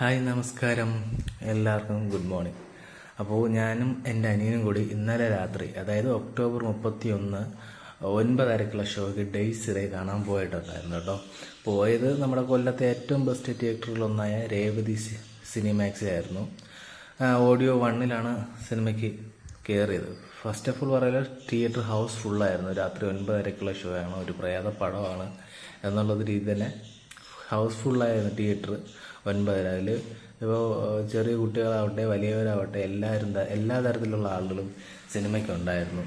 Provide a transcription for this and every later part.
Hi നമസ്കാരം, എല്ലാവർക്കും good morning. അപ്പോൾ ഞാനും എൻ്റെ അനിയനും കൂടി ഇന്നലെ രാത്രി, അതായത് ഒക്ടോബർ 31 9:30 ഷോയ്ക്ക് ഡേയ്സ് കാണാൻ പോയിട്ടുണ്ടായിരുന്നു കേട്ടോ. പോയത് നമ്മുടെ കൊല്ലത്തെ ഏറ്റവും ബെസ്റ്റ് തിയേറ്ററുകളൊന്നായ രേവതി സിനിമാക്സ് ആയിരുന്നു. ഓഡിയോ 1-ലാണ് സിനിമയ്ക്ക് കയറിയത്. ഫസ്റ്റ് ഓഫ് ഓൾ പറയുക, തിയേറ്റർ ഹൗസ് ഫുള്ളായിരുന്നു. രാത്രി 9:30 ഷോ ആണ്, ഒരു പ്രേത പടമാണ് എന്നുള്ളത് രീതി തന്നെ ഹൗസ് ഫുള്ളായിരുന്നു തിയേറ്റർ 9. അതിൽ ഇപ്പോൾ ചെറിയ കുട്ടികളാവട്ടെ വലിയവരാവട്ടെ എല്ലാ തരത്തിലുള്ള ആളുകളും സിനിമയ്ക്കുണ്ടായിരുന്നു.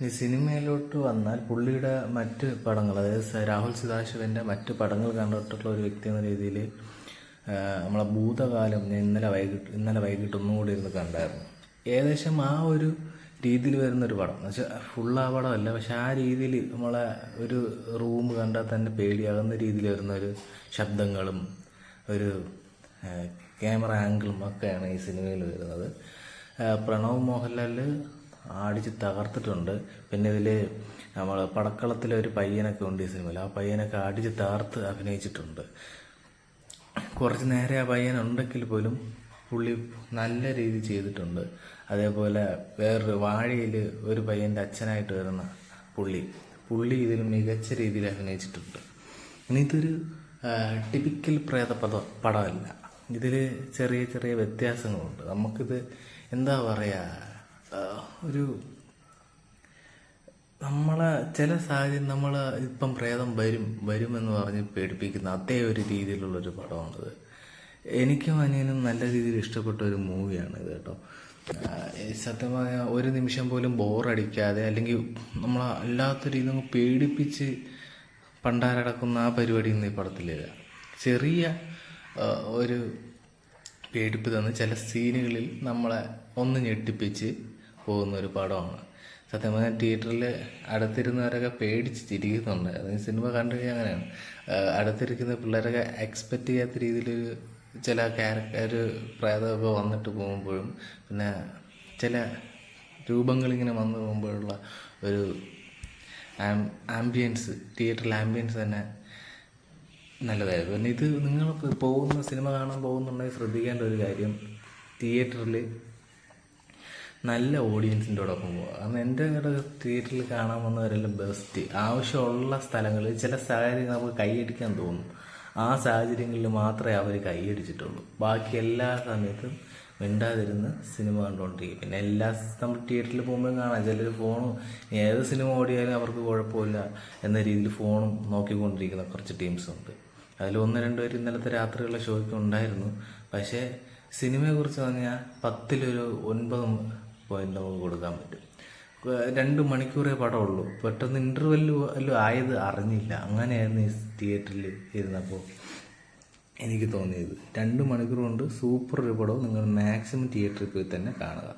ഈ സിനിമയിലോട്ട് വന്നാൽ പുള്ളിയുടെ മറ്റ് പടങ്ങൾ, അതായത് രാഹുൽ സദാശിവൻ്റെ മറ്റ് പടങ്ങൾ കണ്ടിട്ടുള്ള ഒരു വ്യക്തി എന്ന രീതിയിൽ നമ്മളെ ഭൂതകാലം ഞാൻ ഇന്നലെ വൈകിട്ട് ഒന്നും കൂടി ഇരുന്ന് കണ്ടായിരുന്നു. ഏകദേശം ആ ഒരു രീതിയിൽ വരുന്നൊരു പടം എന്ന് വെച്ചാൽ ഫുൾ ആ പടമല്ല, പക്ഷെ ആ രീതിയിൽ നമ്മളെ ഒരു റൂം കണ്ടാൽ തന്നെ പേടിയാകുന്ന രീതിയിൽ വരുന്നൊരു ശബ്ദങ്ങളും ഒരു ക്യാമറ ആംഗിളും ഒക്കെയാണ് ഈ സിനിമയിൽ വരുന്നത്. പ്രണവ് മോഹൻലാൽ അടിച്ച് തകർത്തിട്ടുണ്ട്. പിന്നെ ഇതിൽ നമ്മൾ പടക്കളത്തിലെ ഒരു പയ്യനൊക്കെ ഉണ്ട് ഈ സിനിമയിൽ. ആ പയ്യനൊക്കെ അടിച്ച് തകർത്ത് അഭിനയിച്ചിട്ടുണ്ട്. കുറച്ച് നേരെ ആ പയ്യനുണ്ടെങ്കിൽ പോലും പുള്ളി നല്ല രീതിയിൽ ചെയ്തിട്ടുണ്ട്. അതേപോലെ വേറൊരു വാഴയിൽ ഒരു പയ്യൻ്റെ അച്ഛനായിട്ട് വരുന്ന പുള്ളി ഇതിൽ മികച്ച രീതിയിൽ അഭിനയിച്ചിട്ടുണ്ട്. ഇനി ഇതൊരു ടിപ്പിക്കൽ പ്രേത പടമല്ല. ഇതിൽ ചെറിയ ചെറിയ വ്യത്യാസങ്ങളുണ്ട്. നമുക്കിത് എന്താ പറയുക, ഒരു നമ്മളെ ചില സാഹചര്യം നമ്മൾ ഇപ്പം പ്രേതം വരുമെന്ന് പറഞ്ഞ് പേടിപ്പിക്കുന്ന അതേ ഒരു രീതിയിലുള്ളൊരു പടമാണിത്. എനിക്കും അനിയനും നല്ല രീതിയിൽ ഇഷ്ടപ്പെട്ട ഒരു മൂവിയാണിത് കേട്ടോ. സത്യമായ ഒരു നിമിഷം പോലും ബോറടിക്കാതെ, അല്ലെങ്കിൽ നമ്മൾ അല്ലാത്ത രീതിയിൽ പേടിപ്പിച്ച് പണ്ടാരടക്കുന്ന ആ പരിപാടിയൊന്നും ഈ പടത്തിലില്ല. ചെറിയ ഒരു പേടിപ്പ് തന്ന് ചില സീനുകളിൽ നമ്മളെ ഒന്ന് ഞെട്ടിപ്പിച്ച് പോകുന്ന ഒരു പടമാണ്. സത്യം പറഞ്ഞാൽ തിയേറ്ററിൽ അടുത്തിരുന്നവരൊക്കെ പേടിച്ച് ചിരിക്കുന്നുണ്ട്. അതായത് സിനിമ കണ്ടു കഴിഞ്ഞാൽ അങ്ങനെയാണ്. അടുത്തിരിക്കുന്ന പിള്ളേരൊക്കെ എക്സ്പെക്റ്റ് ചെയ്യാത്ത രീതിയിൽ ചില ക്യാരക്ടർ പ്രേതമൊക്കെ വന്നിട്ട് പോകുമ്പോഴും പിന്നെ ചില രൂപങ്ങളിങ്ങനെ വന്നു പോകുമ്പോഴുള്ള ഒരു ആംബിയൻസ്, തിയേറ്ററിൽ ആംബിയൻസ് തന്നെ നല്ലതായിരുന്നു. പിന്നെ ഇത് നിങ്ങൾ സിനിമ കാണാൻ പോകുന്നുണ്ടെങ്കിൽ ശ്രദ്ധിക്കേണ്ട ഒരു കാര്യം, തിയേറ്ററിൽ നല്ല ഓഡിയൻസിൻ്റെ ഒപ്പം പോകുക. കാരണം എൻ്റെ തിയേറ്ററിൽ കാണാൻ വന്നവരെല്ലാം ബെസ്റ്റ്. ആവശ്യമുള്ള സ്ഥലങ്ങളിൽ ചില സാഹചര്യങ്ങൾ നമുക്ക് കൈയടിക്കാൻ തോന്നും. ആ സാഹചര്യങ്ങളിൽ മാത്രമേ അവർ കൈയടിച്ചിട്ടുള്ളൂ. ബാക്കി എല്ലാ സമയത്തും മിണ്ടാതിരുന്ന് സിനിമ കണ്ടുകൊണ്ടിരിക്കും. പിന്നെ നമ്മൾ തിയേറ്ററിൽ പോകുമ്പോഴും കാണാം, ചിലർ ഫോണും ഏത് സിനിമ ഓടിയാലും അവർക്ക് കുഴപ്പമില്ല എന്ന രീതിയിൽ ഫോണും നോക്കിക്കൊണ്ടിരിക്കുന്ന കുറച്ച് ടീംസുണ്ട്. അതിൽ 1-2 പേര് ഇന്നലത്തെ രാത്രിയുള്ള ഷോയ്ക്ക് ഉണ്ടായിരുന്നു. പക്ഷേ സിനിമയെക്കുറിച്ച് പറഞ്ഞാൽ 10-9 പോയിന്റ് നമുക്ക് കൊടുക്കാൻ പറ്റും. 2 മണിക്കൂറേ പടമുള്ളൂ. പെട്ടെന്ന് ഇൻ്റർവെല്ലും ആയത് അറിഞ്ഞില്ല. അങ്ങനെയായിരുന്നു ഈ തിയേറ്ററിൽ ഇരുന്നപ്പോൾ എനിക്ക് തോന്നിയത്. 2 മണിക്കൂർ കൊണ്ട് സൂപ്പർ ഒരു പടവും നിങ്ങൾ മാക്സിമം തിയേറ്ററിൽ പോയി തന്നെ കാണുക.